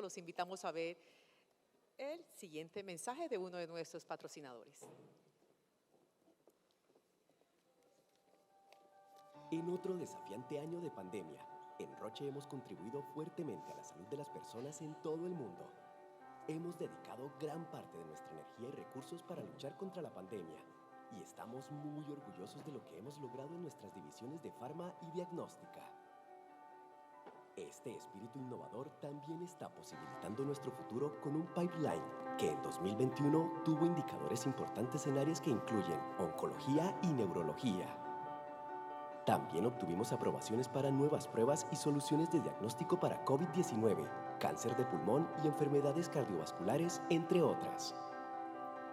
Los invitamos a ver el siguiente mensaje de uno de nuestros patrocinadores. En otro desafiante año de pandemia, en Roche hemos contribuido fuertemente a la salud de las personas en todo el mundo. Hemos dedicado gran parte de nuestra energía y recursos para luchar contra la pandemia y estamos muy orgullosos de lo que hemos logrado en nuestras divisiones de farma y diagnóstica. Este espíritu innovador también está posibilitando nuestro futuro con un pipeline que en 2021 tuvo indicadores importantes en áreas que incluyen oncología y neurología. También obtuvimos aprobaciones para nuevas pruebas y soluciones de diagnóstico para COVID-19, cáncer de pulmón y enfermedades cardiovasculares, entre otras.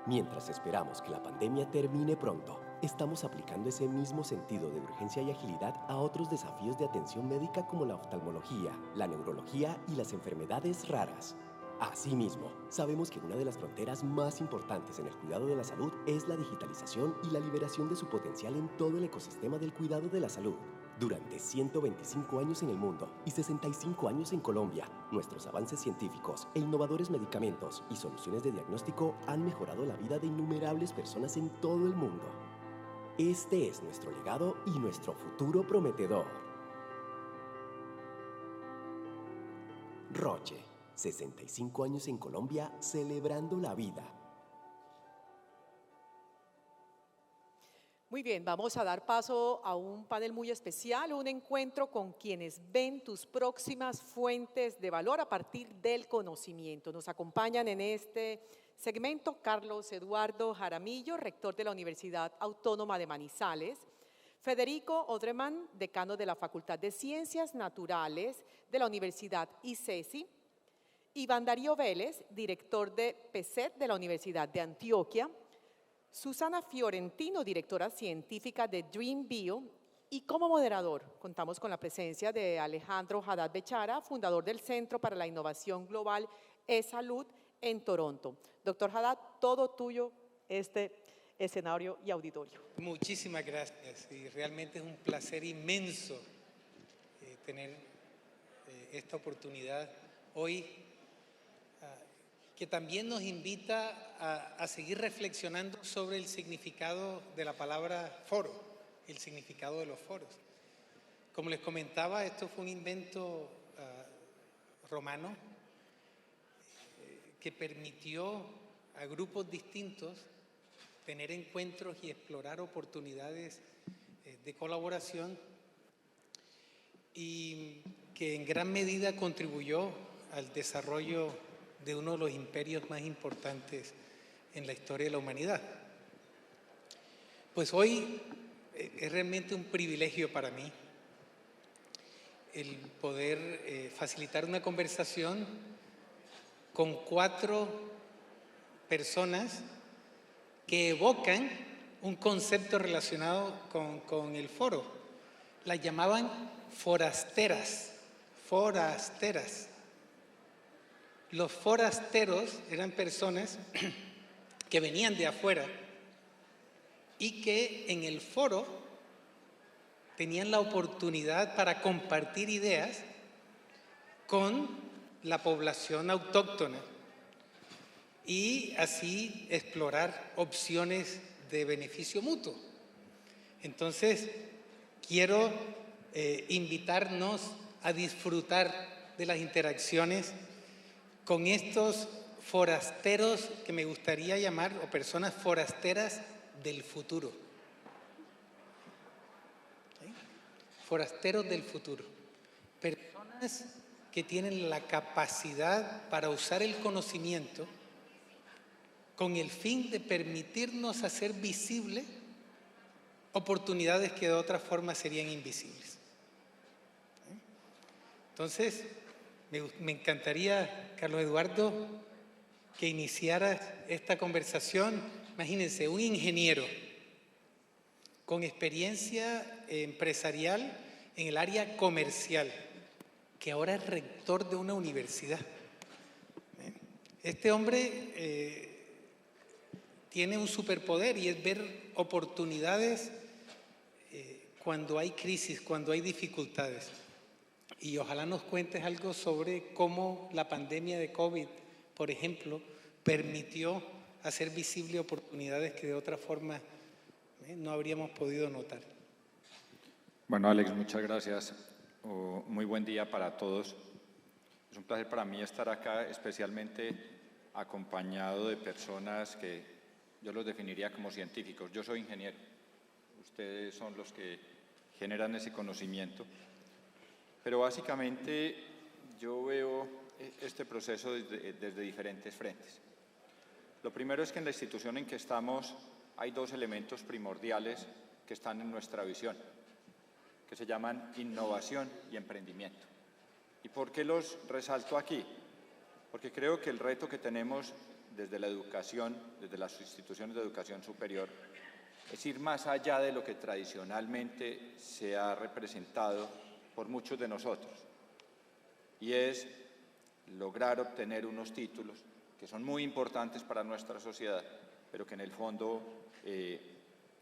Mientras esperamos que la pandemia termine pronto, estamos aplicando ese mismo sentido de urgencia y agilidad a otros desafíos de atención médica como la oftalmología, la neurología y las enfermedades raras. Asimismo, sabemos que una de las fronteras más importantes en el cuidado de la salud es la digitalización y la liberación de su potencial en todo el ecosistema del cuidado de la salud. Durante 125 años en el mundo y 65 años en Colombia, nuestros avances científicos e innovadores medicamentos y soluciones de diagnóstico han mejorado la vida de innumerables personas en todo el mundo. Este es nuestro legado y nuestro futuro prometedor. Roche, 65 años en Colombia, celebrando la vida. Muy bien, vamos a dar paso a un panel muy especial, un encuentro con quienes ven tus próximas fuentes de valor a partir del conocimiento. Nos acompañan en este segmento Carlos Eduardo Jaramillo, rector de la Universidad Autónoma de Manizales, Federico Odreman, decano de la Facultad de Ciencias Naturales de la Universidad ICESI, Iván Darío Vélez, director de PECET de la Universidad de Antioquia, Susana Fiorentino, directora científica de Dream Bio, y como moderador contamos con la presencia de Alejandro Haddad Bechara, fundador del Centro para la Innovación Global eSalud en Toronto. Doctor Haddad, todo tuyo este escenario y auditorio. Muchísimas gracias y realmente es un placer inmenso tener esta oportunidad hoy que también nos invita a seguir reflexionando sobre el significado de la palabra foro, el significado de los foros. Como les comentaba, esto fue un invento romano que permitió a grupos distintos tener encuentros y explorar oportunidades de colaboración y que en gran medida contribuyó al desarrollo de uno de los imperios más importantes en la historia de la humanidad. Pues hoy es realmente un privilegio para mí el poder facilitar una conversación con 4 personas que evocan un concepto relacionado con el foro. Las llamaban forasteras, forasteras. Los forasteros eran personas que venían de afuera y que en el foro tenían la oportunidad para compartir ideas con la población autóctona y así explorar opciones de beneficio mutuo. Entonces, quiero invitarnos a disfrutar de las interacciones con estos forasteros que me gustaría llamar, o personas forasteras del futuro. ¿Sí? Forasteros del futuro. Personas que tienen la capacidad para usar el conocimiento con el fin de permitirnos hacer visibles oportunidades que de otra forma serían invisibles. ¿Sí? Entonces, me encantaría, Carlos Eduardo, que iniciaras esta conversación. Imagínense, un ingeniero con experiencia empresarial en el área comercial, que ahora es rector de una universidad. Este hombre tiene un superpoder y es ver oportunidades cuando hay crisis, cuando hay dificultades. Y ojalá nos cuentes algo sobre cómo la pandemia de COVID, por ejemplo, permitió hacer visible oportunidades que de otra forma no habríamos podido notar. Bueno, Alex, muchas gracias. Muy buen día para todos. Es un placer para mí estar acá, especialmente acompañado de personas que yo los definiría como científicos. Yo soy ingeniero, ustedes son los que generan ese conocimiento. Pero básicamente yo veo este proceso desde diferentes frentes. Lo primero es que en la institución en que estamos hay dos elementos primordiales que están en nuestra visión, que se llaman innovación y emprendimiento. ¿Y por qué los resalto aquí? Porque creo que el reto que tenemos desde la educación, desde las instituciones de educación superior, es ir más allá de lo que tradicionalmente se ha representado por muchos de nosotros, y es lograr obtener unos títulos que son muy importantes para nuestra sociedad, pero que en el fondo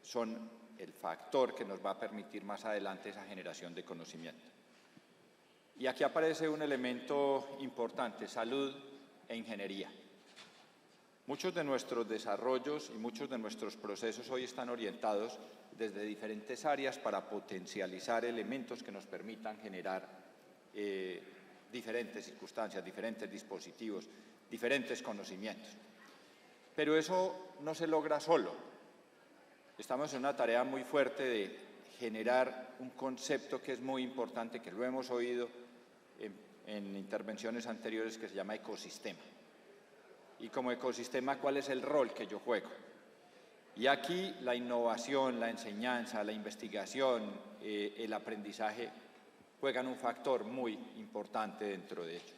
son el factor que nos va a permitir más adelante esa generación de conocimiento. Y aquí aparece un elemento importante: salud e ingeniería. Muchos de nuestros desarrollos y muchos de nuestros procesos hoy están orientados desde diferentes áreas para potencializar elementos que nos permitan generar diferentes circunstancias, diferentes dispositivos, diferentes conocimientos. Pero eso no se logra solo. Estamos en una tarea muy fuerte de generar un concepto que es muy importante, que lo hemos oído en intervenciones anteriores, que se llama ecosistema. Y como ecosistema, ¿cuál es el rol que yo juego? Y aquí la innovación, la enseñanza, la investigación, el aprendizaje juegan un factor muy importante dentro de ello.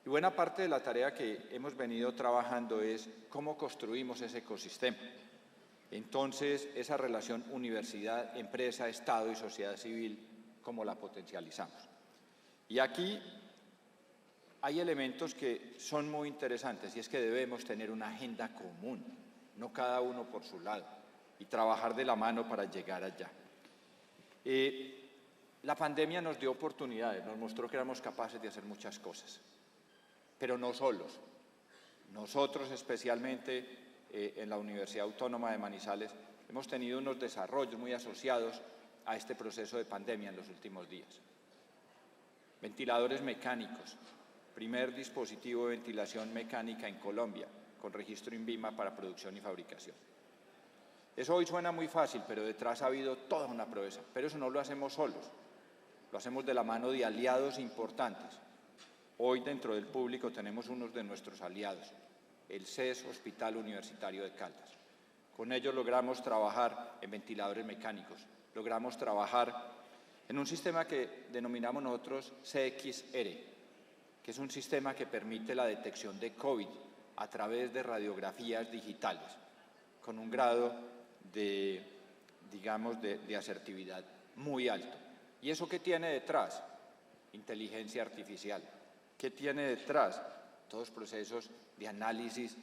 Y buena parte de la tarea que hemos venido trabajando es cómo construimos ese ecosistema. Entonces, esa relación universidad, empresa, Estado y sociedad civil, ¿cómo la potencializamos? Y aquí hay elementos que son muy interesantes, y es que debemos tener una agenda común, no cada uno por su lado, y trabajar de la mano para llegar allá. La pandemia nos dio oportunidades, nos mostró que éramos capaces de hacer muchas cosas, pero no solos. Nosotros, especialmente en la Universidad Autónoma de Manizales, hemos tenido unos desarrollos muy asociados a este proceso de pandemia en los últimos días. Ventiladores mecánicos, primer dispositivo de ventilación mecánica en Colombia, con registro INVIMA para producción y fabricación. Eso hoy suena muy fácil, pero detrás ha habido toda una proeza. Pero eso no lo hacemos solos, lo hacemos de la mano de aliados importantes. Hoy dentro del público tenemos unos de nuestros aliados, el CES Hospital Universitario de Caldas. Con ellos logramos trabajar en ventiladores mecánicos, logramos trabajar en un sistema que denominamos nosotros CXR, que es un sistema que permite la detección de COVID a través de radiografías digitales, con un grado de asertividad muy alto. ¿Y eso qué tiene detrás? Inteligencia artificial. ¿Qué tiene detrás? Todos procesos de análisis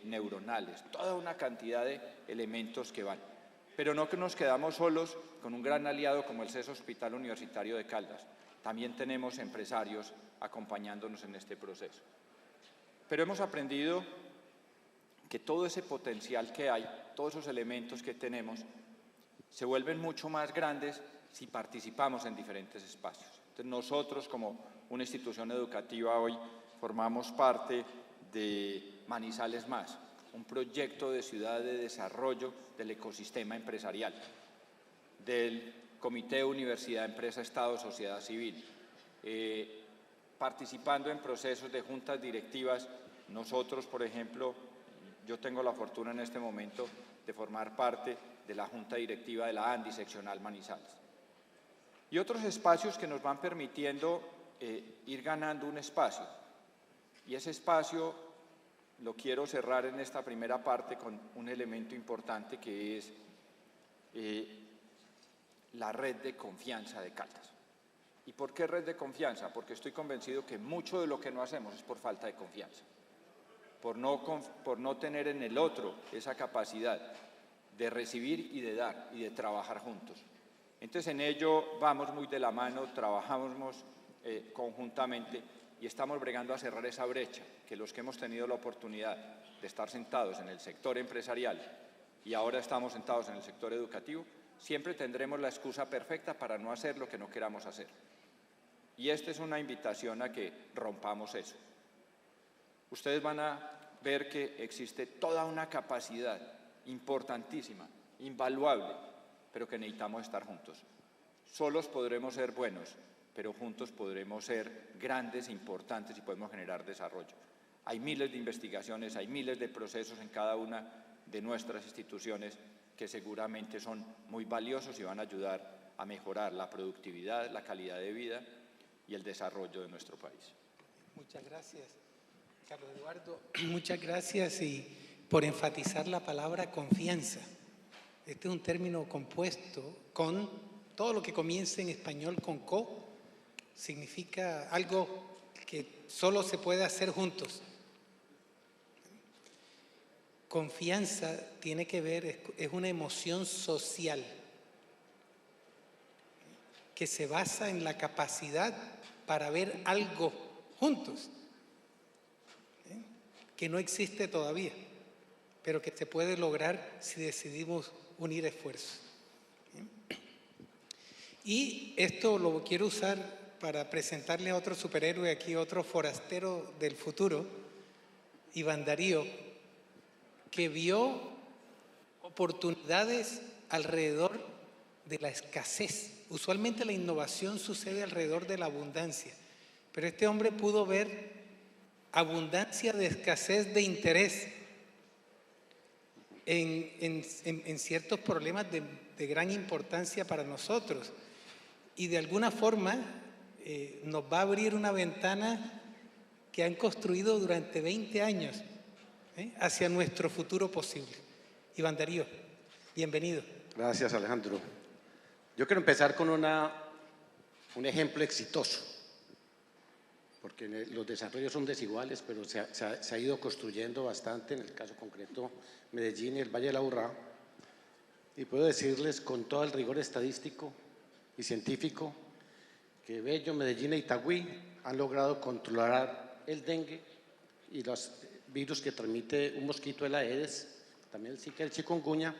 neuronales, toda una cantidad de elementos que van. Pero no que nos quedamos solos con un gran aliado como el CES Hospital Universitario de Caldas. También tenemos empresarios acompañándonos en este proceso. Pero hemos aprendido que todo ese potencial que hay, todos esos elementos que tenemos, se vuelven mucho más grandes si participamos en diferentes espacios. Entonces, nosotros como una institución educativa hoy formamos parte de Manizales Más, un proyecto de ciudad de desarrollo del ecosistema empresarial, del Comité Universidad, Empresa, Estado, Sociedad Civil, participando en procesos de juntas directivas. Nosotros, por ejemplo, yo tengo la fortuna en este momento de formar parte de la junta directiva de la ANDI seccional Manizales. Y otros espacios que nos van permitiendo ir ganando un espacio. Y ese espacio lo quiero cerrar en esta primera parte con un elemento importante que es la red de confianza de Caldas. ¿Y por qué red de confianza? Porque estoy convencido que mucho de lo que no hacemos es por falta de confianza, por no tener en el otro esa capacidad de recibir y de dar y de trabajar juntos. Entonces en ello vamos muy de la mano, trabajamos conjuntamente, y estamos bregando a cerrar esa brecha, que los que hemos tenido la oportunidad de estar sentados en el sector empresarial y ahora estamos sentados en el sector educativo, siempre tendremos la excusa perfecta para no hacer lo que no queramos hacer. Y esta es una invitación a que rompamos eso. Ustedes van a ver que existe toda una capacidad importantísima, invaluable, pero que necesitamos estar juntos. Solos podremos ser buenos, pero juntos podremos ser grandes, importantes y podemos generar desarrollo. Hay miles de investigaciones, hay miles de procesos en cada una de nuestras instituciones que seguramente son muy valiosos y van a ayudar a mejorar la productividad, la calidad de vida y el desarrollo de nuestro país. Muchas gracias, Carlos Eduardo. Muchas gracias y por enfatizar la palabra confianza. Este es un término compuesto con todo lo que comienza en español con co, significa algo que solo se puede hacer juntos. Confianza tiene que ver, es una emoción social que se basa en la capacidad para ver algo juntos, que no existe todavía, pero que se puede lograr si decidimos unir esfuerzos. Y esto lo quiero usar para presentarle a otro superhéroe aquí, otro forastero del futuro, Iván Darío, que vio oportunidades alrededor de la escasez. Usualmente la innovación sucede alrededor de la abundancia, pero este hombre pudo ver abundancia de escasez de interés en ciertos problemas de gran importancia para nosotros, y de alguna forma nos va a abrir una ventana que han construido durante 20 años hacia nuestro futuro posible. Iván Darío, bienvenido. Gracias, Alejandro. Yo quiero empezar con un ejemplo exitoso, porque los desarrollos son desiguales, pero se ha ido construyendo bastante, en el caso concreto Medellín y el Valle del Aburrá, y puedo decirles con todo el rigor estadístico y científico que Bello, Medellín e Itagüí han logrado controlar el dengue y los virus que transmite un mosquito de la Aedes, también el Zika y el chikungunya,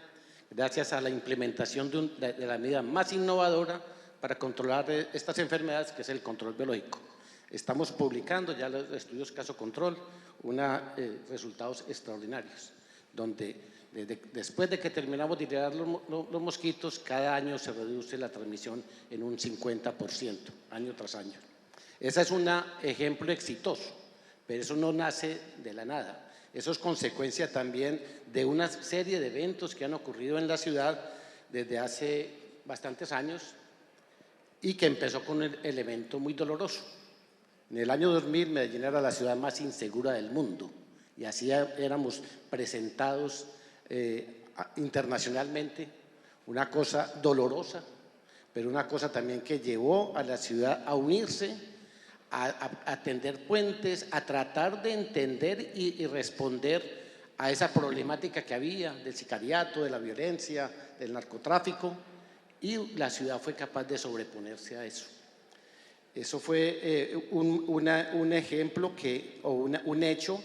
gracias a la implementación de la medida más innovadora para controlar estas enfermedades, que es el control biológico. Estamos publicando ya los estudios caso control, resultados extraordinarios, donde después de que terminamos de idear los mosquitos, cada año se reduce la transmisión en un 50%, año tras año. Ese es un ejemplo exitoso, pero eso no nace de la nada. Eso es consecuencia también de una serie de eventos que han ocurrido en la ciudad desde hace bastantes años y que empezó con un elemento muy doloroso. En el año 2000 Medellín era la ciudad más insegura del mundo y así éramos presentados internacionalmente, una cosa dolorosa, pero una cosa también que llevó a la ciudad a unirse, a tender puentes, a tratar de entender y responder a esa problemática que había del sicariato, de la violencia, del narcotráfico, y la ciudad fue capaz de sobreponerse a eso. Eso fue un ejemplo un hecho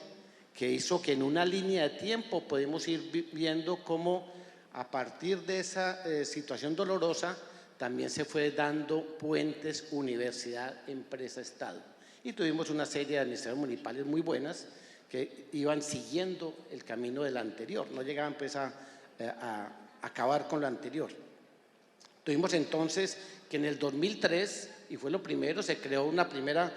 que hizo que en una línea de tiempo podemos ir viendo cómo a partir de esa situación dolorosa también se fue dando puentes universidad, empresa, Estado. Y tuvimos una serie de administraciones municipales muy buenas que iban siguiendo el camino del anterior, no llegaban pues a acabar con lo anterior. Tuvimos entonces que en el 2003, y fue lo primero, se creó una primera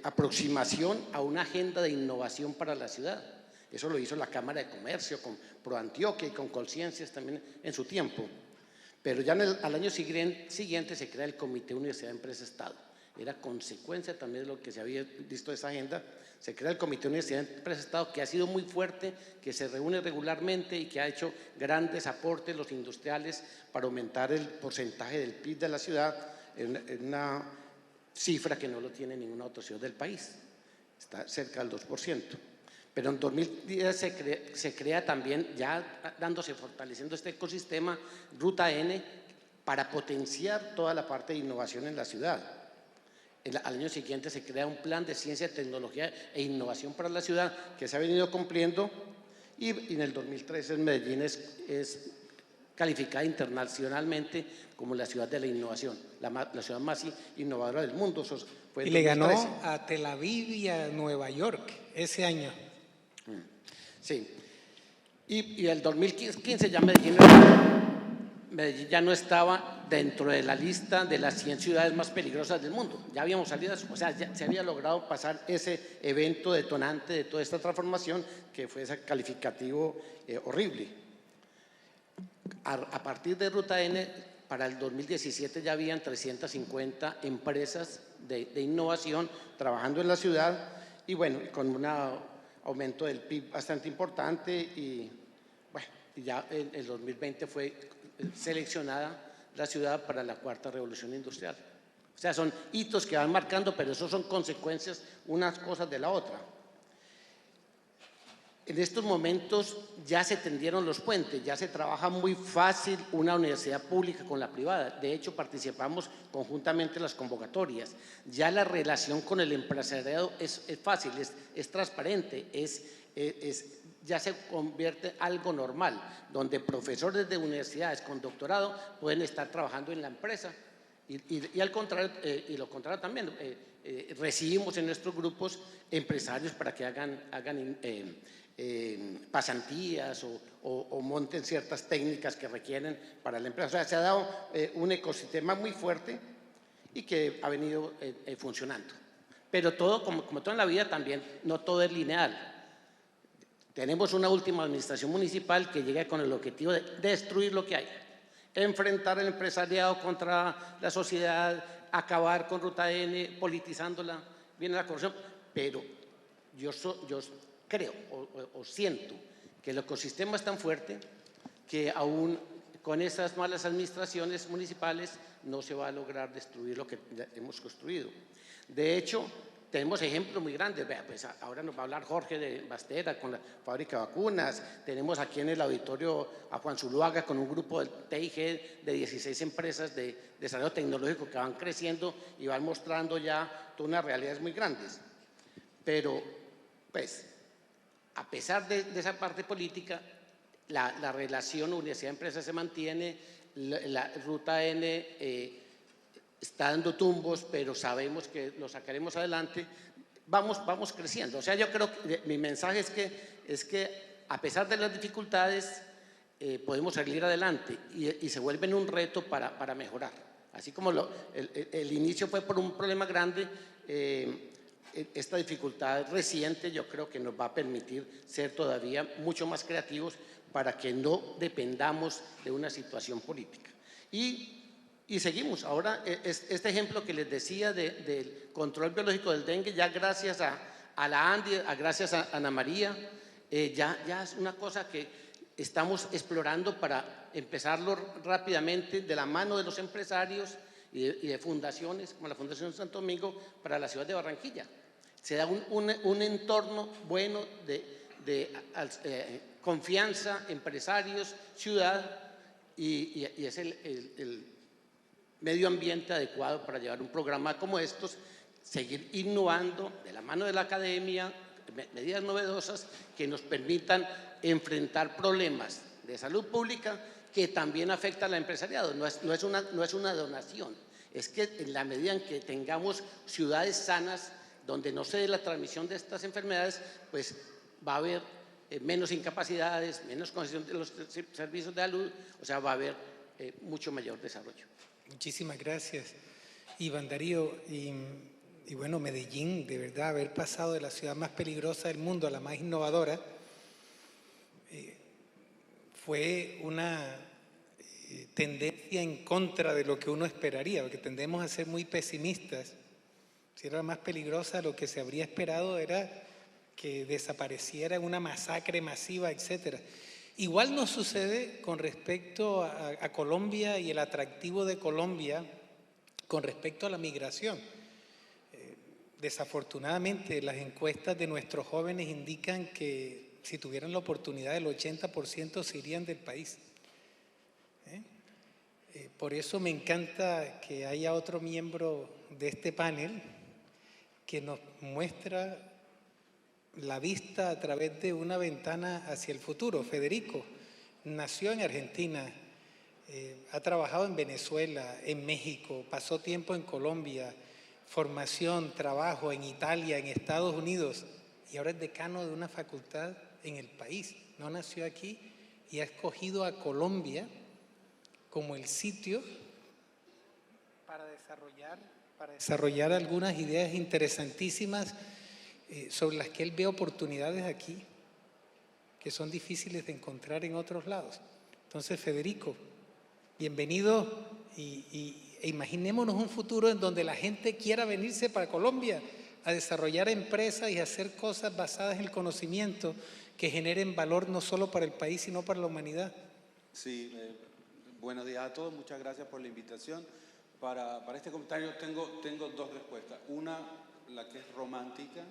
aproximación a una agenda de innovación para la ciudad. Eso lo hizo la Cámara de Comercio con ProAntioquia y con Colciencias también en su tiempo. Pero ya al año siguiente se crea el Comité Universidad Empresa Estado. Era consecuencia también de lo que se había visto de esa agenda. Se crea el Comité Universidad Empresa Estado, que ha sido muy fuerte, que se reúne regularmente y que ha hecho grandes aportes los industriales para aumentar el porcentaje del PIB de la ciudad en una cifra que no lo tiene ninguna otra ciudad del país. Está cerca del 2%. Pero en 2010 se crea también, ya fortaleciendo este ecosistema, Ruta N, para potenciar toda la parte de innovación en la ciudad. Al año siguiente se crea un plan de ciencia, tecnología e innovación para la ciudad que se ha venido cumpliendo, y en el 2013 Medellín es calificada internacionalmente como la ciudad de la innovación, la ciudad más innovadora del mundo. Eso fue Y en le ganó 2013. a Tel Aviv y a Nueva York ese año. Sí. Y el 2015 ya Medellín ya no estaba dentro de la lista de las 100 ciudades más peligrosas del mundo. Ya habíamos salido, o sea, ya se había logrado pasar ese evento detonante de toda esta transformación, que fue ese calificativo horrible. A partir de Ruta N, para el 2017 ya habían 350 empresas de innovación trabajando en la ciudad, y bueno, con un aumento del PIB bastante importante, y bueno, ya en el 2020 fue seleccionada la ciudad para la cuarta revolución industrial. O sea, son hitos que van marcando, pero esos son consecuencias unas cosas de la otra. En estos momentos ya se tendieron los puentes, ya se trabaja muy fácil una universidad pública con la privada. De hecho, participamos conjuntamente en las convocatorias. Ya la relación con el empresariado es fácil, es transparente, ya se convierte en algo normal, donde profesores de universidades con doctorado pueden estar trabajando en la empresa, y al contrario, y lo contrario también, recibimos en nuestros grupos empresarios para que hagan pasantías o monten ciertas técnicas que requieren para la empresa. O sea, se ha dado un ecosistema muy fuerte y que ha venido funcionando. Pero todo, como todo en la vida también, no todo es lineal. Tenemos una última administración municipal que llega con el objetivo de destruir lo que hay, enfrentar el empresariado contra la sociedad, acabar con Ruta N, politizándola, viene la corrupción, pero yo creo o siento que el ecosistema es tan fuerte que aún con esas malas administraciones municipales no se va a lograr destruir lo que ya hemos construido. De hecho, tenemos ejemplos muy grandes. Pues ahora nos va a hablar Jorge de Bastera con la fábrica de vacunas. Tenemos aquí en el auditorio a Juan Zuluaga con un grupo de TIG de 16 empresas de desarrollo tecnológico que van creciendo y van mostrando ya todas unas realidades muy grandes. Pero, pues, a pesar de esa parte política, la relación universidad-empresa se mantiene, la Ruta N está dando tumbos, pero sabemos que lo sacaremos adelante, vamos creciendo. O sea, yo creo que mi mensaje es que a pesar de las dificultades podemos salir adelante, y se vuelven un reto para mejorar. Así como el inicio fue por un problema grande, esta dificultad reciente yo creo que nos va a permitir ser todavía mucho más creativos para que no dependamos de una situación política. Y seguimos. Ahora, este ejemplo que les decía del control biológico del dengue, ya gracias a la ANDI, gracias a Ana María, ya es una cosa que estamos explorando para empezarlo rápidamente de la mano de los empresarios y de fundaciones, como la Fundación Santo Domingo, para la ciudad de Barranquilla. Se da un entorno bueno de confianza, empresarios, ciudad, y es el medio ambiente adecuado para llevar un programa como estos, seguir innovando de la mano de la academia, medidas novedosas que nos permitan enfrentar problemas de salud pública que también afectan al empresariado. No es una donación, es que en la medida en que tengamos ciudades sanas donde no se dé la transmisión de estas enfermedades, pues va a haber menos incapacidades, menos congestión de los servicios de salud, o sea, va a haber mucho mayor desarrollo. Muchísimas gracias, Iván Darío. Y bueno, Medellín, de verdad, haber pasado de la ciudad más peligrosa del mundo a la más innovadora, fue una tendencia en contra de lo que uno esperaría, porque tendemos a ser muy pesimistas. Si era la más peligrosa, lo que se habría esperado era que desapareciera una masacre masiva, etc. Igual nos sucede con respecto a Colombia y el atractivo de Colombia con respecto a la migración. Desafortunadamente, las encuestas de nuestros jóvenes indican que si tuvieran la oportunidad, el 80% se irían del país. Por eso me encanta que haya otro miembro de este panel que nos muestra la vista a través de una ventana hacia el futuro. Federico nació en Argentina, ha trabajado en Venezuela, en México, pasó tiempo en Colombia, formación, trabajo en Italia, en Estados Unidos, y ahora es decano de una facultad en el país. No nació aquí y ha escogido a Colombia como el sitio para desarrollar algunas ideas interesantísimas sobre las que él ve oportunidades aquí que son difíciles de encontrar en otros lados. Entonces, Federico, bienvenido e imaginémonos un futuro en donde la gente quiera venirse para Colombia a desarrollar empresas y hacer cosas basadas en el conocimiento que generen valor no solo para el país, sino para la humanidad. Sí, buenos días a todos, muchas gracias por la invitación. Para este comentario tengo dos respuestas. Una, la que es romántica.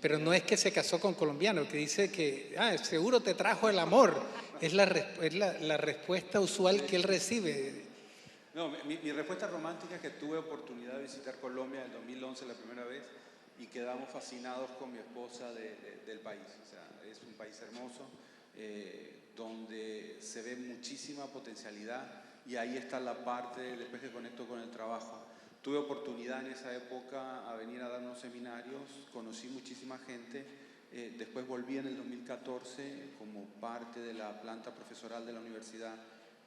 Pero no es que se casó con colombiano, que dice que seguro te trajo el amor. Es la respuesta usual que él recibe. No, mi respuesta romántica es que tuve oportunidad de visitar Colombia en el 2011 la primera vez y quedamos fascinados con mi esposa del país. O sea, es un país hermoso donde se ve muchísima potencialidad y ahí está la parte, después que conecto con el trabajo. Tuve oportunidad en esa época a venir a dar unos seminarios, conocí muchísima gente, después volví en el 2014 como parte de la planta profesoral de la Universidad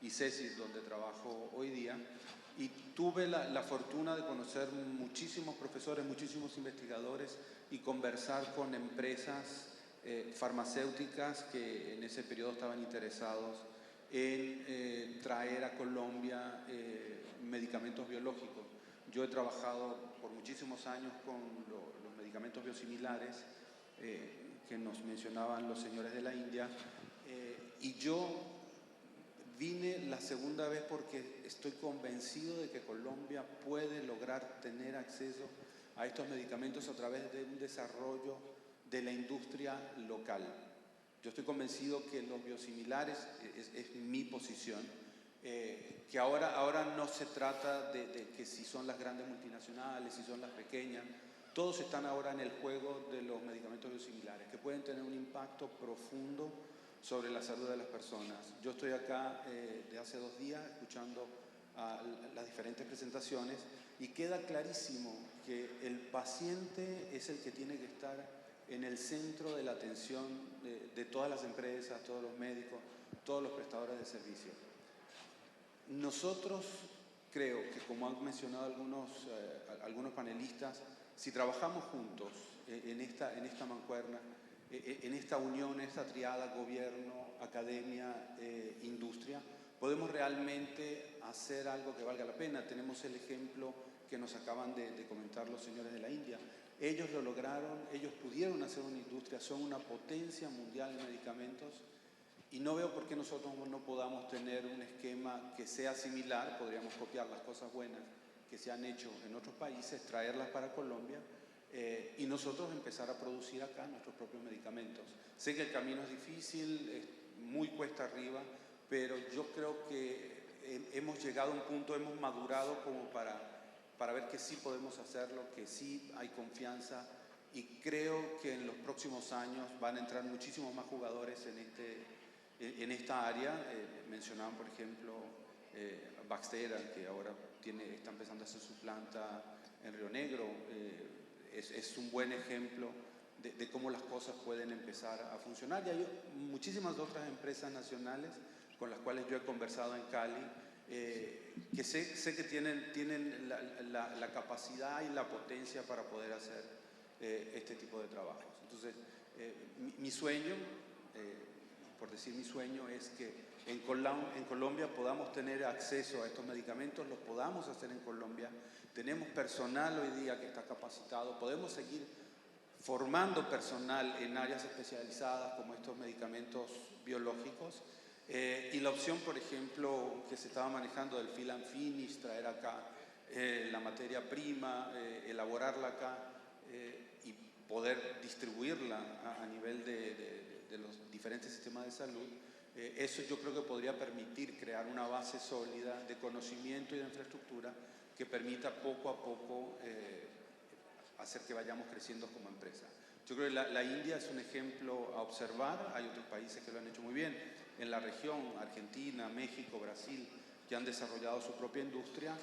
ICESIS, donde trabajo hoy día, y tuve la fortuna de conocer muchísimos profesores, muchísimos investigadores y conversar con empresas farmacéuticas que en ese periodo estaban interesados en traer a Colombia medicamentos biológicos. Yo he trabajado por muchísimos años con los medicamentos biosimilares que nos mencionaban los señores de la India y yo vine la segunda vez porque estoy convencido de que Colombia puede lograr tener acceso a estos medicamentos a través de un desarrollo de la industria local. Yo estoy convencido que los biosimilares, es mi posición, que ahora no se trata de que si son las grandes multinacionales, si son las pequeñas, todos están ahora en el juego de los medicamentos biosimilares, que pueden tener un impacto profundo sobre la salud de las personas. Yo estoy acá de hace 2 días escuchando las diferentes presentaciones y queda clarísimo que el paciente es el que tiene que estar en el centro de la atención de todas las empresas, todos los médicos, todos los prestadores de servicios. Nosotros creo que, como han mencionado algunos panelistas, si trabajamos juntos en esta mancuerna, en esta unión, en esta triada gobierno, academia, industria, podemos realmente hacer algo que valga la pena. Tenemos el ejemplo que nos acaban de comentar los señores de la India. Ellos lo lograron, ellos pudieron hacer una industria, son una potencia mundial en medicamentos y no veo por qué nosotros no podamos tener un esquema que sea similar. Podríamos copiar las cosas buenas que se han hecho en otros países, traerlas para Colombia y nosotros empezar a producir acá nuestros propios medicamentos. Sé que el camino es difícil, es muy cuesta arriba, pero yo creo que hemos llegado a un punto, hemos madurado como para ver que sí podemos hacerlo, que sí hay confianza y creo que en los próximos años van a entrar muchísimos más jugadores en esta área. Mencionaban, por ejemplo, Baxter, que ahora está empezando a hacer su planta en Río Negro. Es un buen ejemplo de cómo las cosas pueden empezar a funcionar. Y hay muchísimas otras empresas nacionales con las cuales yo he conversado en Cali, que sé que tienen la capacidad y la potencia para poder hacer este tipo de trabajos. Entonces, mi sueño, por decir mi sueño, es que en Colombia podamos tener acceso a estos medicamentos, los podamos hacer en Colombia. Tenemos personal hoy día que está capacitado, podemos seguir formando personal en áreas especializadas como estos medicamentos biológicos. Y la opción, por ejemplo, que se estaba manejando del fill and finish, traer acá la materia prima, elaborarla acá y poder distribuirla a nivel de los diferentes sistemas de salud, eso yo creo que podría permitir crear una base sólida de conocimiento y de infraestructura que permita poco a poco hacer que vayamos creciendo como empresa. Yo creo que la India es un ejemplo a observar, hay otros países que lo han hecho muy bien en la región, Argentina, México, Brasil, que han desarrollado su propia industria,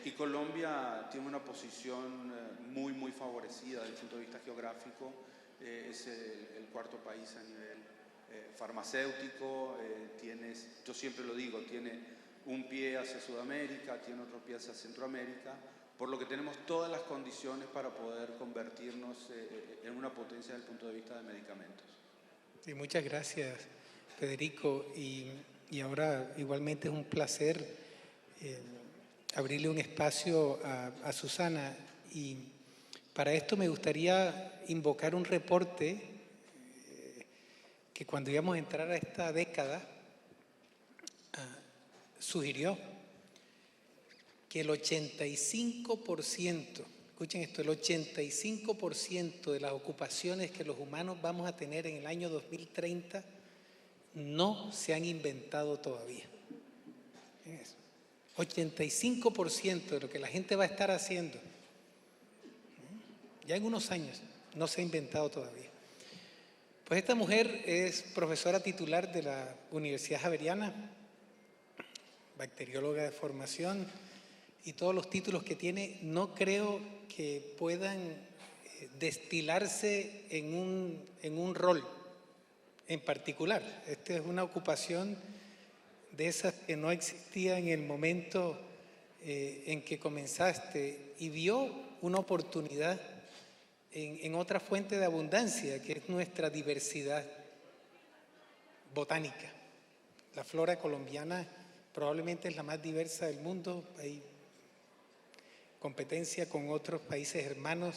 y Colombia tiene una posición muy favorecida desde el punto de vista geográfico, es el cuarto país a nivel farmacéutico, yo siempre lo digo, tiene un pie hacia Sudamérica, tiene otro pie hacia Centroamérica, por lo que tenemos todas las condiciones para poder convertirnos en una potencia desde el punto de vista de medicamentos. Sí, muchas gracias, Federico. Y ahora igualmente es un placer abrirle un espacio a Susana. Y para esto me gustaría invocar un reporte que cuando íbamos a entrar a esta década sugirió que el 85%, escuchen esto, el 85% de las ocupaciones que los humanos vamos a tener en el año 2030 no se han inventado todavía. 85% de lo que la gente va a estar haciendo, ya en unos años, no se ha inventado todavía. Pues esta mujer es profesora titular de la Universidad Javeriana, bacterióloga de formación, y todos los títulos que tiene no creo que puedan destilarse en un rol en particular. Esta es una ocupación de esas que no existía en el momento en que comenzaste y vio una oportunidad en otra fuente de abundancia, que es nuestra diversidad botánica. La flora colombiana probablemente es la más diversa del mundo. Hay competencia con otros países hermanos,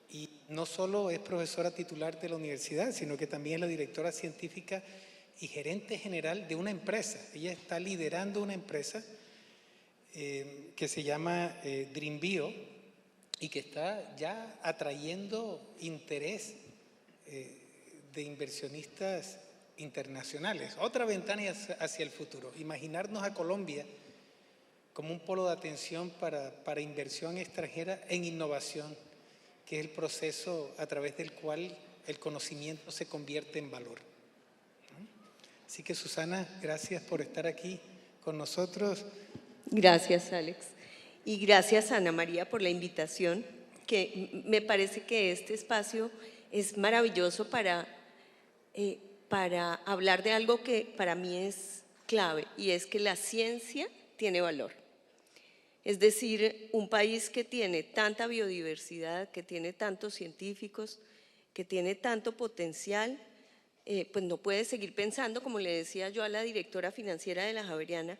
y no solo es profesora titular de la universidad, sino que también es la directora científica y gerente general de una empresa. Ella está liderando una empresa que se llama Dream Bio y que está ya atrayendo interés de inversionistas internacionales. Otra ventana hacia el futuro, imaginarnos a Colombia como un polo de atención para inversión extranjera en innovación, que es el proceso a través del cual el conocimiento se convierte en valor. Así que, Susana, gracias por estar aquí con nosotros. Gracias, Alex. Y gracias, Ana María, por la invitación, que me parece que este espacio es maravilloso para hablar de algo que para mí es clave, y es que la ciencia tiene valor. Es decir, un país que tiene tanta biodiversidad, que tiene tantos científicos, que tiene tanto potencial, pues no puede seguir pensando, como le decía yo a la directora financiera de la Javeriana,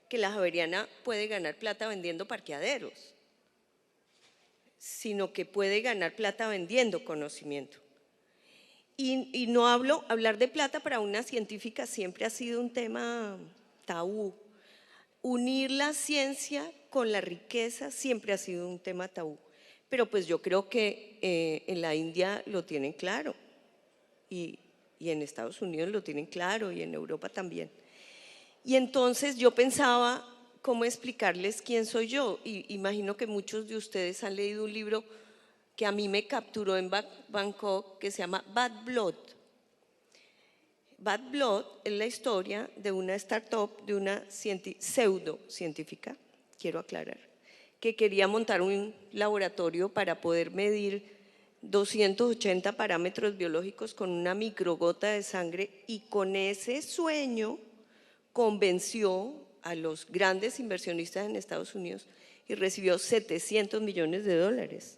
que la Javeriana puede ganar plata vendiendo parqueaderos, sino que puede ganar plata vendiendo conocimiento. Y no hablar de plata para una científica siempre ha sido un tema tabú. Unir la ciencia con la riqueza siempre ha sido un tema tabú, pero pues yo creo que en la India lo tienen claro, y en Estados Unidos lo tienen claro, y en Europa también. Y entonces yo pensaba cómo explicarles quién soy yo, y imagino que muchos de ustedes han leído un libro que a mí me capturó en Bangkok, que se llama Bad Blood. Bad Blood es la historia de una startup, de una pseudocientífica, quiero aclarar, que quería montar un laboratorio para poder medir 280 parámetros biológicos con una microgota de sangre, y con ese sueño convenció a los grandes inversionistas en Estados Unidos y recibió $700 millones.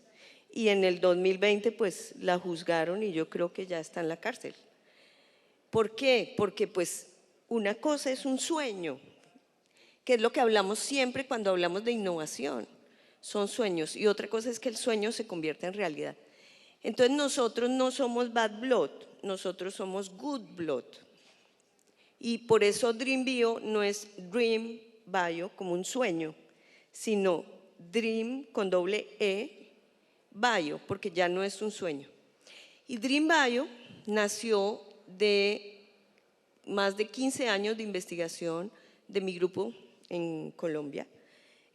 Y en el 2020 pues la juzgaron y yo creo que ya está en la cárcel. ¿Por qué? Porque pues una cosa es un sueño, que es lo que hablamos siempre cuando hablamos de innovación, son sueños, y otra cosa es que el sueño se convierta en realidad. Entonces nosotros no somos bad blood, nosotros somos good blood. Y por eso Dream Bio no es Dream Bio como un sueño, sino Dream con doble E, Bio, porque ya no es un sueño. Y Dream Bio nació de más de 15 años de investigación de mi grupo en Colombia,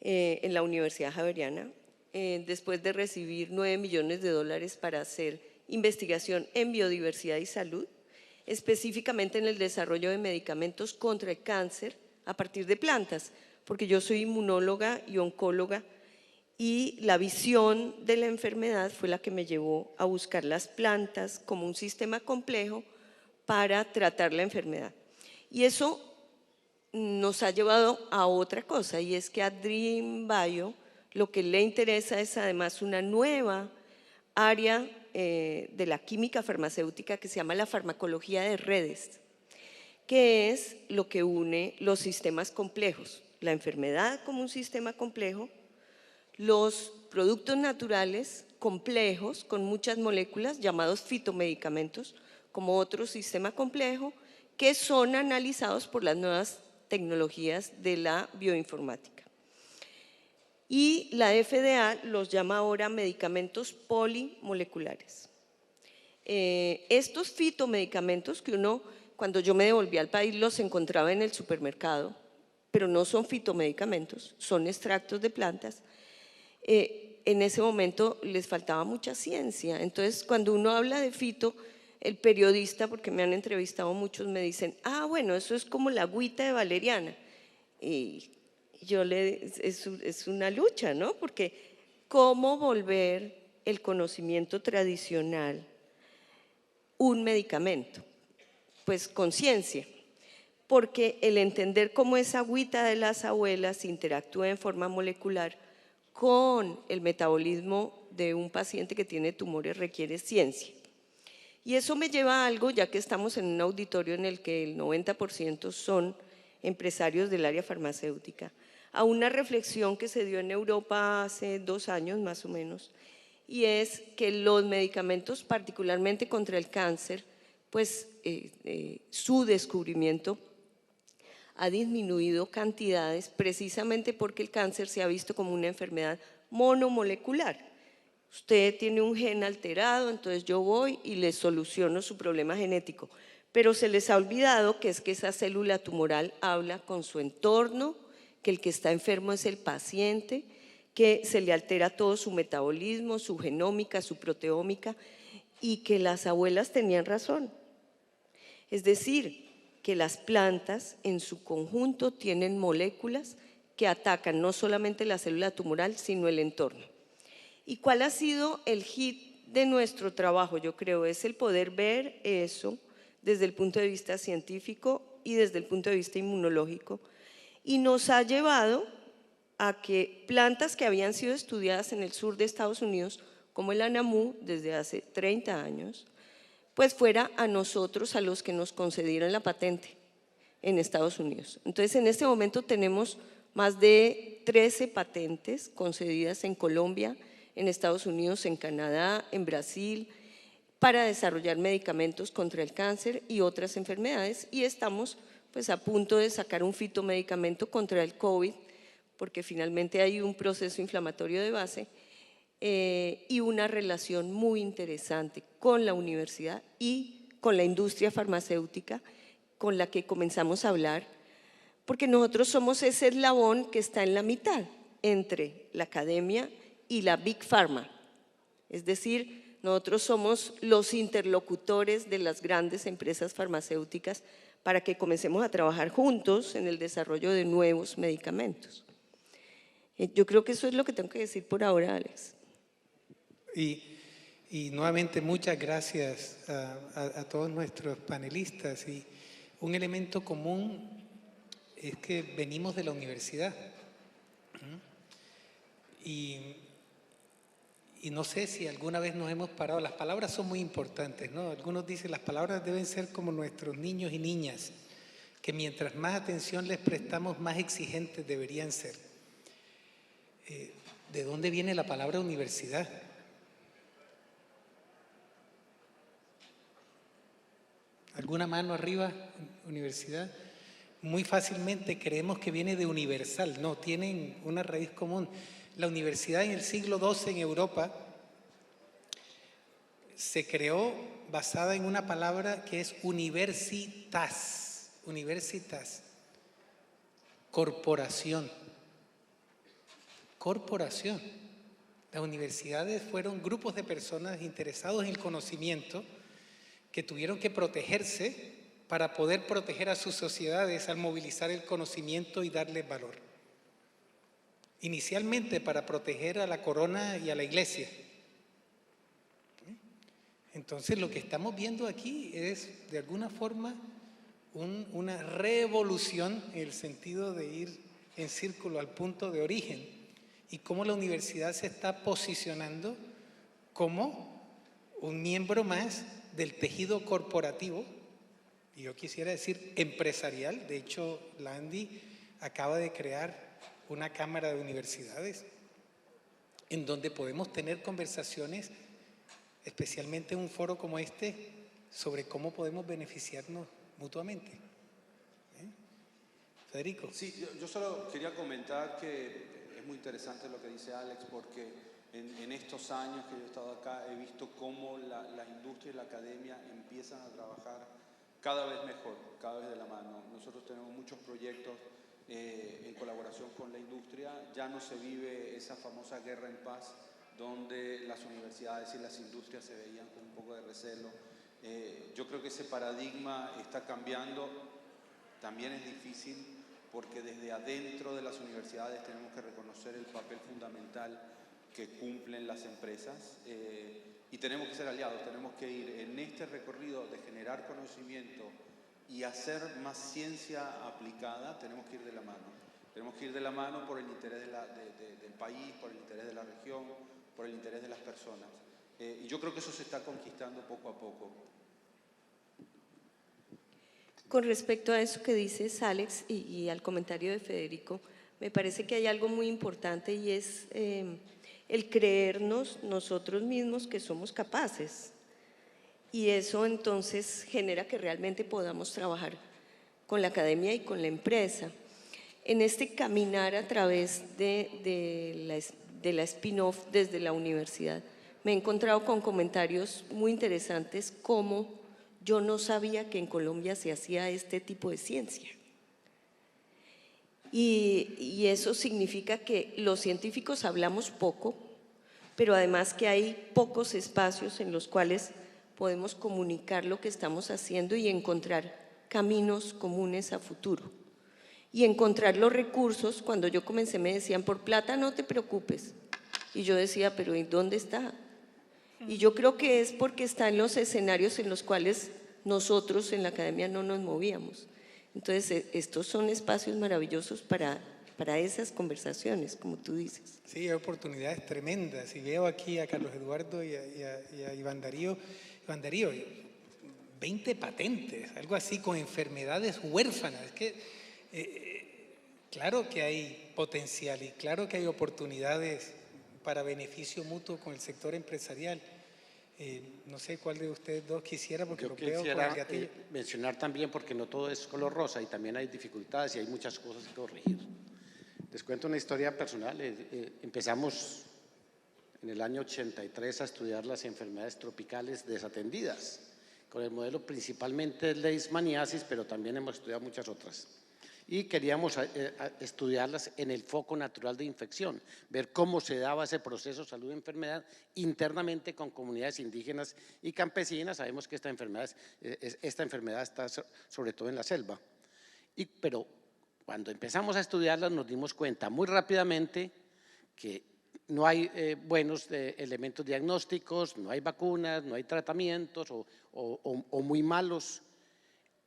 en la Universidad Javeriana, después de recibir $9 millones para hacer investigación en biodiversidad y salud, específicamente en el desarrollo de medicamentos contra el cáncer a partir de plantas, porque yo soy inmunóloga y oncóloga, y la visión de la enfermedad fue la que me llevó a buscar las plantas como un sistema complejo para tratar la enfermedad. Y eso nos ha llevado a otra cosa, y es que a Dream Bio lo que le interesa es además una nueva área de la química farmacéutica que se llama la farmacología de redes, que es lo que une los sistemas complejos, la enfermedad como un sistema complejo, los productos naturales complejos con muchas moléculas llamados fitomedicamentos como otro sistema complejo que son analizados por las nuevas tecnologías de la bioinformática. Y la FDA los llama ahora medicamentos polimoleculares. Estos fitomedicamentos que uno, cuando yo me devolví al país, los encontraba en el supermercado, pero no son fitomedicamentos, son extractos de plantas. En ese momento les faltaba mucha ciencia. Entonces, cuando uno habla de fito, el periodista, porque me han entrevistado muchos, me dicen, bueno, eso es como la agüita de valeriana. Y es una lucha, ¿no? Porque ¿cómo volver el conocimiento tradicional un medicamento? Pues con ciencia, porque el entender cómo esa agüita de las abuelas interactúa en forma molecular con el metabolismo de un paciente que tiene tumores requiere ciencia. Y eso me lleva a algo, ya que estamos en un auditorio en el que el 90% son empresarios del área farmacéutica, a una reflexión que se dio en Europa hace 2 años más o menos, y es que los medicamentos, particularmente contra el cáncer, pues su descubrimiento ha disminuido cantidades precisamente porque el cáncer se ha visto como una enfermedad monomolecular. Usted tiene un gen alterado, entonces yo voy y le soluciono su problema genético, pero se les ha olvidado que es que esa célula tumoral habla con su entorno, que el que está enfermo es el paciente, que se le altera todo su metabolismo, su genómica, su proteómica, y que las abuelas tenían razón. Es decir, que las plantas en su conjunto tienen moléculas que atacan no solamente la célula tumoral, sino el entorno. ¿Y cuál ha sido el hit de nuestro trabajo? Yo creo es el poder ver eso desde el punto de vista científico y desde el punto de vista inmunológico, y nos ha llevado a que plantas que habían sido estudiadas en el sur de Estados Unidos, como el anamú desde hace 30 años, pues fuera a nosotros a los que nos concedieron la patente en Estados Unidos. Entonces, en este momento tenemos más de 13 patentes concedidas en Colombia, en Estados Unidos, en Canadá, en Brasil, para desarrollar medicamentos contra el cáncer y otras enfermedades, y estamos pues a punto de sacar un fitomedicamento contra el COVID, porque finalmente hay un proceso inflamatorio de base, y una relación muy interesante con la universidad y con la industria farmacéutica con la que comenzamos a hablar, porque nosotros somos ese eslabón que está en la mitad entre la academia y la Big Pharma. Es decir, nosotros somos los interlocutores de las grandes empresas farmacéuticas para que comencemos a trabajar juntos en el desarrollo de nuevos medicamentos. Yo creo que eso es lo que tengo que decir por ahora, Alex. Y nuevamente muchas gracias a todos nuestros panelistas. Y un elemento común es que venimos de la universidad. Y no sé si alguna vez nos hemos parado. Las palabras son muy importantes, ¿no? Algunos dicen las palabras deben ser como nuestros niños y niñas, que mientras más atención les prestamos, más exigentes deberían ser. ¿De dónde viene la palabra universidad? ¿Alguna mano arriba? Universidad. Muy fácilmente creemos que viene de universal. No, tienen una raíz común. La universidad en el siglo XII en Europa se creó basada en una palabra que es universitas. Universitas. corporación. Corporación. Las universidades fueron grupos de personas interesados en el conocimiento que tuvieron que protegerse para poder proteger a sus sociedades al movilizar el conocimiento y darles valor. Inicialmente para proteger a la corona y a la iglesia. Entonces lo que estamos viendo aquí es de alguna forma una revolución en el sentido de ir en círculo al punto de origen y cómo la universidad se está posicionando como un miembro más del tejido corporativo, y yo quisiera decir empresarial. De hecho, la ANDI acaba de crear una cámara de universidades en donde podemos tener conversaciones, especialmente en un foro como este, sobre cómo podemos beneficiarnos mutuamente. Federico. Sí, yo solo quería comentar que es muy interesante lo que dice Alex, porque en estos años que yo he estado acá he visto cómo la industria y la academia empiezan a trabajar cada vez mejor, cada vez de la mano. Nosotros tenemos muchos proyectos en colaboración con la industria. Ya no se vive esa famosa guerra en paz donde las universidades y las industrias se veían con un poco de recelo. Yo creo que ese paradigma está cambiando. También es difícil porque desde adentro de las universidades tenemos que reconocer el papel fundamental que cumplen las empresas y tenemos que ser aliados, tenemos que ir en este recorrido de generar conocimiento y hacer más ciencia aplicada, tenemos que ir de la mano. Tenemos que ir de la mano por el interés del país, por el interés de la región, por el interés de las personas. Y yo creo que eso se está conquistando poco a poco. Con respecto a eso que dices, Alex, y al comentario de Federico, me parece que hay algo muy importante y es el creernos nosotros mismos que somos capaces. Y eso entonces genera que realmente podamos trabajar con la academia y con la empresa. En este caminar a través de la spin-off desde la universidad, me he encontrado con comentarios muy interesantes como: yo no sabía que en Colombia se hacía este tipo de ciencia. Y eso significa que los científicos hablamos poco, pero además que hay pocos espacios en los cuales podemos comunicar lo que estamos haciendo y encontrar caminos comunes a futuro. Y encontrar los recursos. Cuando yo comencé me decían: por plata no te preocupes. Y yo decía: pero ¿en dónde está? Y yo creo que es porque está en los escenarios en los cuales nosotros en la academia no nos movíamos. Entonces, estos son espacios maravillosos para esas conversaciones, como tú dices. Sí, hay oportunidades tremendas. Y veo aquí a Carlos Eduardo y a Iván Darío. Iván Darío, 20 patentes, algo así, con enfermedades huérfanas. Es que claro que hay potencial y claro que hay oportunidades para beneficio mutuo con el sector empresarial. No sé cuál de ustedes dos quisiera, porque yo lo veo con el gatillo. Mencionar también, porque no todo es color rosa y también hay dificultades y hay muchas cosas que corregir. Les cuento una historia personal. Empezamos en el año 83 a estudiar las enfermedades tropicales desatendidas, con el modelo principalmente de leishmaniasis, pero también hemos estudiado muchas otras. Y queríamos estudiarlas en el foco natural de infección, ver cómo se daba ese proceso salud-enfermedad internamente con comunidades indígenas y campesinas. Sabemos que esta enfermedad está sobre todo en la selva. Pero cuando empezamos a estudiarlas nos dimos cuenta muy rápidamente que no hay buenos elementos diagnósticos, no hay vacunas, no hay tratamientos o muy malos.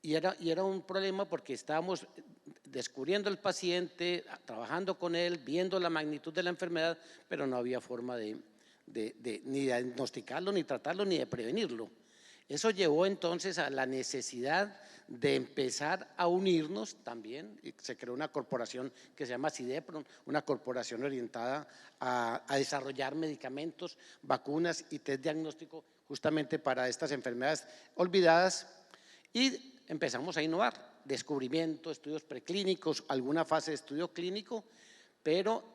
Y era un problema porque estábamos descubriendo al paciente, trabajando con él, viendo la magnitud de la enfermedad, pero no había forma ni de diagnosticarlo, ni tratarlo, ni de prevenirlo. Eso llevó entonces a la necesidad de empezar a unirnos también. Se creó una corporación que se llama CIDEPRON, una corporación orientada a desarrollar medicamentos, vacunas y test diagnóstico justamente para estas enfermedades olvidadas, y empezamos a innovar. Descubrimiento, estudios preclínicos, alguna fase de estudio clínico, pero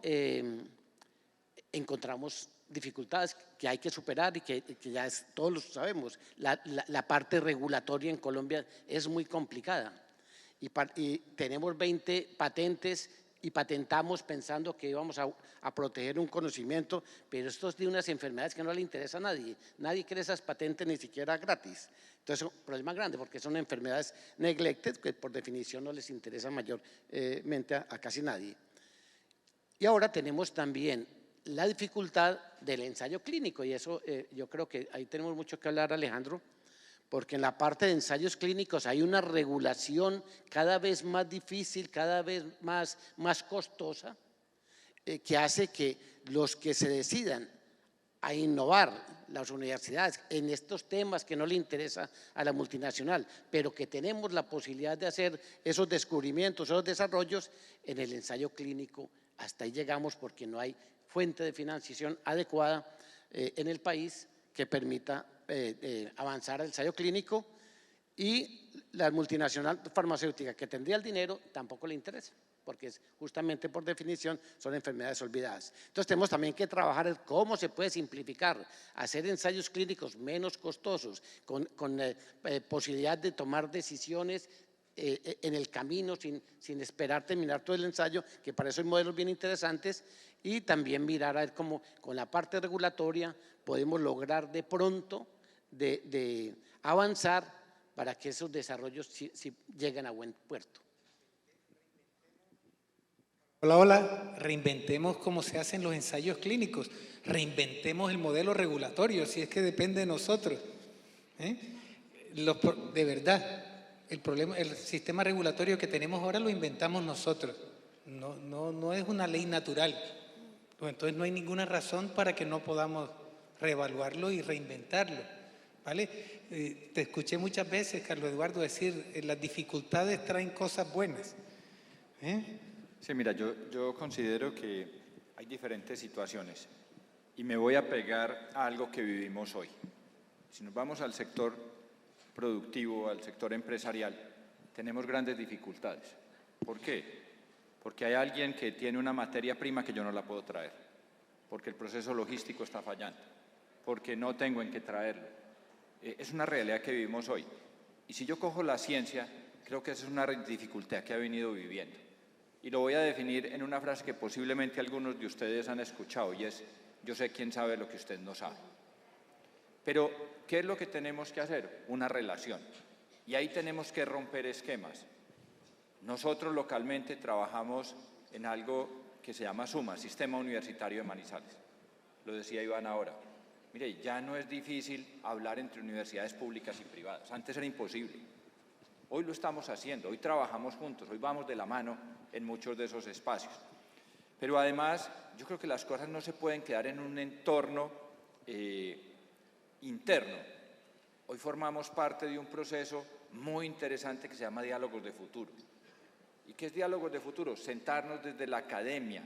encontramos dificultades que hay que superar y que ya todos lo sabemos. La parte regulatoria en Colombia es muy complicada y tenemos 20 patentes y patentamos pensando que íbamos a proteger un conocimiento, pero esto es de unas enfermedades que no le interesa a nadie. Nadie quiere esas patentes ni siquiera gratis. Entonces es un problema grande porque son enfermedades neglected que por definición no les interesa mayormente a casi nadie. Y ahora tenemos también la dificultad del ensayo clínico y eso yo creo que ahí tenemos mucho que hablar, Alejandro, porque en la parte de ensayos clínicos hay una regulación cada vez más difícil, cada vez más costosa, que hace que los que se decidan a innovar, las universidades, en estos temas que no le interesa a la multinacional, pero que tenemos la posibilidad de hacer esos descubrimientos, esos desarrollos en el ensayo clínico. Hasta ahí llegamos porque no hay fuente de financiación adecuada en el país que permita avanzar al ensayo clínico, y la multinacional farmacéutica que tendría el dinero tampoco le interesa, porque justamente por definición son enfermedades olvidadas. Entonces tenemos también que trabajar en cómo se puede simplificar, hacer ensayos clínicos menos costosos, con posibilidad de tomar decisiones en el camino sin esperar terminar todo el ensayo, que para eso hay modelos bien interesantes, y también mirar a ver cómo con la parte regulatoria podemos lograr de pronto de avanzar para que esos desarrollos sí lleguen a buen puerto. Hola, hola, reinventemos cómo se hacen los ensayos clínicos, reinventemos el modelo regulatorio, si es que depende de nosotros. De verdad, el sistema regulatorio que tenemos ahora lo inventamos nosotros, no es una ley natural. Entonces no hay ninguna razón para que no podamos reevaluarlo y reinventarlo, ¿vale? Te escuché muchas veces, Carlos Eduardo, decir las dificultades traen cosas buenas. Sí, mira, yo considero que hay diferentes situaciones y me voy a pegar a algo que vivimos hoy. Si nos vamos al sector productivo, al sector empresarial, tenemos grandes dificultades. ¿Por qué? Porque hay alguien que tiene una materia prima que yo no la puedo traer, porque el proceso logístico está fallando, porque no tengo en qué traerlo. Es una realidad que vivimos hoy. Y si yo cojo la ciencia, creo que esa es una dificultad que ha venido viviendo. Y lo voy a definir en una frase que posiblemente algunos de ustedes han escuchado, y es: yo sé quién sabe lo que usted no sabe. Pero, ¿qué es lo que tenemos que hacer? Una relación. Y ahí tenemos que romper esquemas. Nosotros localmente trabajamos en algo que se llama SUMA, Sistema Universitario de Manizales. Lo decía Iván ahora. Mire, ya no es difícil hablar entre universidades públicas y privadas. Antes era imposible. Hoy lo estamos haciendo, hoy trabajamos juntos, hoy vamos de la mano en muchos de esos espacios. Pero además, yo creo que las cosas no se pueden quedar en un entorno interno. Hoy formamos parte de un proceso muy interesante que se llama Diálogos de Futuro. ¿Y qué es Diálogos de Futuro? Sentarnos desde la academia,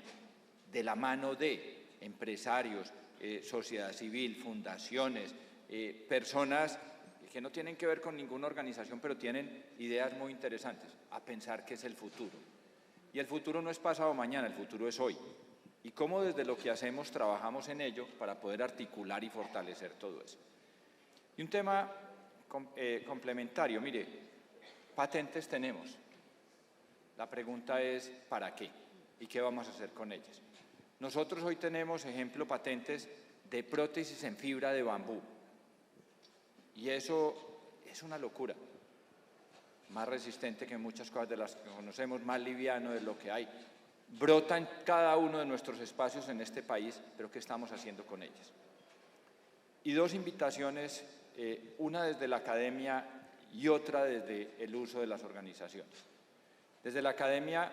de la mano de empresarios, sociedad civil, fundaciones, personas que no tienen que ver con ninguna organización, pero tienen ideas muy interesantes, a pensar qué es el futuro. Y el futuro no es pasado mañana, el futuro es hoy. Y cómo desde lo que hacemos trabajamos en ello para poder articular y fortalecer todo eso. Y un tema complementario, mire, patentes tenemos. La pregunta es, ¿para qué? ¿Y qué vamos a hacer con ellas? Nosotros hoy tenemos, ejemplo, patentes de prótesis en fibra de bambú. Y eso es una locura. Más resistente que muchas cosas de las que conocemos, más liviano de lo que hay. Brota en cada uno de nuestros espacios en este país, pero ¿qué estamos haciendo con ellas? Y dos invitaciones, una desde la academia y otra desde el uso de las organizaciones. Desde la academia,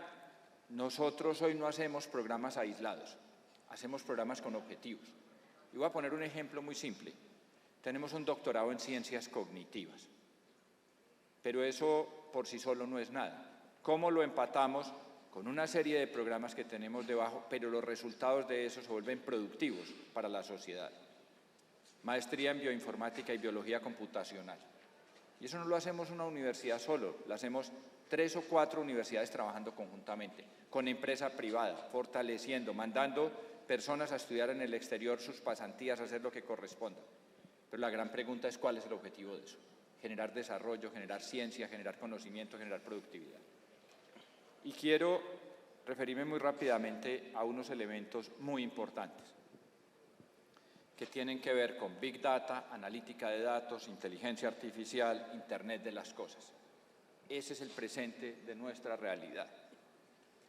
nosotros hoy no hacemos programas aislados, hacemos programas con objetivos. Y voy a poner un ejemplo muy simple. Tenemos un doctorado en ciencias cognitivas, pero eso por sí solo no es nada. ¿Cómo lo empatamos? Con una serie de programas que tenemos debajo, pero los resultados de eso se vuelven productivos para la sociedad. Maestría en bioinformática y biología computacional. Y eso no lo hacemos una universidad solo, lo hacemos 3 o 4 universidades trabajando conjuntamente, con empresa privada, fortaleciendo, mandando personas a estudiar en el exterior sus pasantías, a hacer lo que corresponda. Pero la gran pregunta es: ¿cuál es el objetivo de eso? Generar desarrollo, generar ciencia, generar conocimiento, generar productividad. Y quiero referirme muy rápidamente a unos elementos muy importantes que tienen que ver con Big Data, analítica de datos, inteligencia artificial, Internet de las cosas. Ese es el presente de nuestra realidad.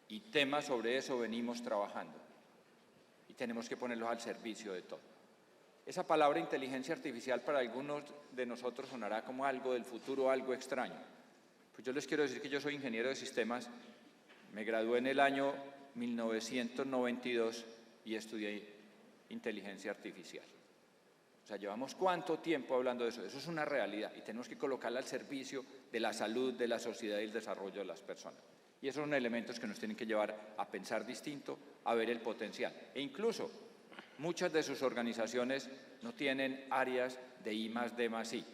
Y temas sobre eso venimos trabajando. Y tenemos que ponerlos al servicio de todo. Esa palabra inteligencia artificial para algunos de nosotros sonará como algo del futuro, algo extraño. Pues yo les quiero decir que yo soy ingeniero de sistemas, me gradué en el año 1992 y estudié inteligencia artificial. O sea, llevamos ¿cuánto tiempo hablando de eso? Eso es una realidad y tenemos que colocarla al servicio de la salud, de la sociedad y el desarrollo de las personas. Y esos son elementos que nos tienen que llevar a pensar distinto, a ver el potencial. E incluso muchas de sus organizaciones no tienen áreas de I+D+I.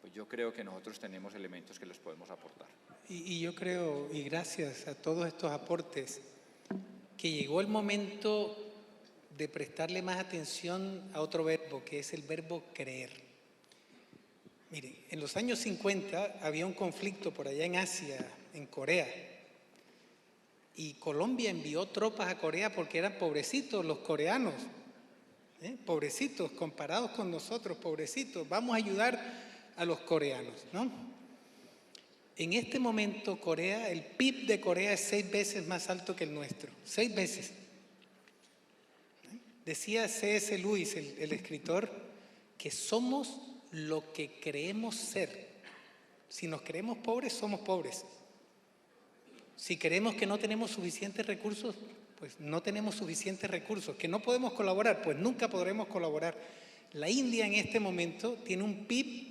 Pues yo creo que nosotros tenemos elementos que les podemos aportar. Y yo creo, y gracias a todos estos aportes, que llegó el momento de prestarle más atención a otro verbo, que es el verbo creer. Miren, en los años 50 había un conflicto por allá en Asia, en Corea, y Colombia envió tropas a Corea porque eran pobrecitos los coreanos, pobrecitos comparados con nosotros, pobrecitos, vamos a ayudar a los coreanos, ¿no? En este momento Corea, el PIB de Corea es 6 veces más alto que el nuestro, 6 veces. Decía C.S. Lewis, el escritor, que somos lo que creemos ser. Si nos creemos pobres, somos pobres. Si creemos que no tenemos suficientes recursos, pues no tenemos suficientes recursos. Que no podemos colaborar, pues nunca podremos colaborar. La India en este momento tiene un PIB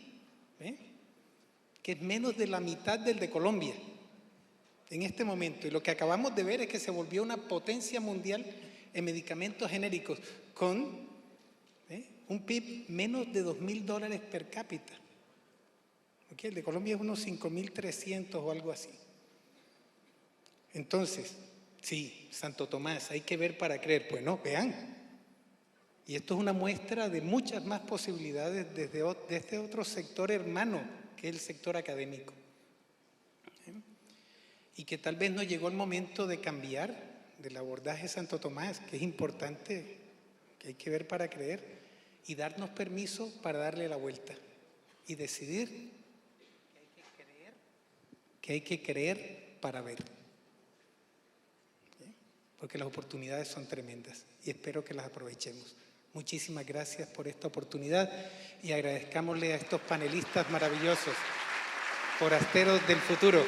que es menos de la mitad del de Colombia. En este momento. Y lo que acabamos de ver es que se volvió una potencia mundial en medicamentos genéricos con un PIB menos de $2.000 per cápita. ¿Okay? El de Colombia es unos 5.300 o algo así. Entonces, sí, Santo Tomás, hay que ver para creer. Pues no, vean. Y esto es una muestra de muchas más posibilidades de este otro sector hermano, que es el sector académico. Y que tal vez no llegó el momento de cambiar del abordaje de Santo Tomás, que es importante, que hay que ver para creer, y darnos permiso para darle la vuelta y decidir que hay que creer para ver. ¿Sí? Porque las oportunidades son tremendas y espero que las aprovechemos. Muchísimas gracias por esta oportunidad y agradezcámosle a estos panelistas maravillosos, forasteros del futuro.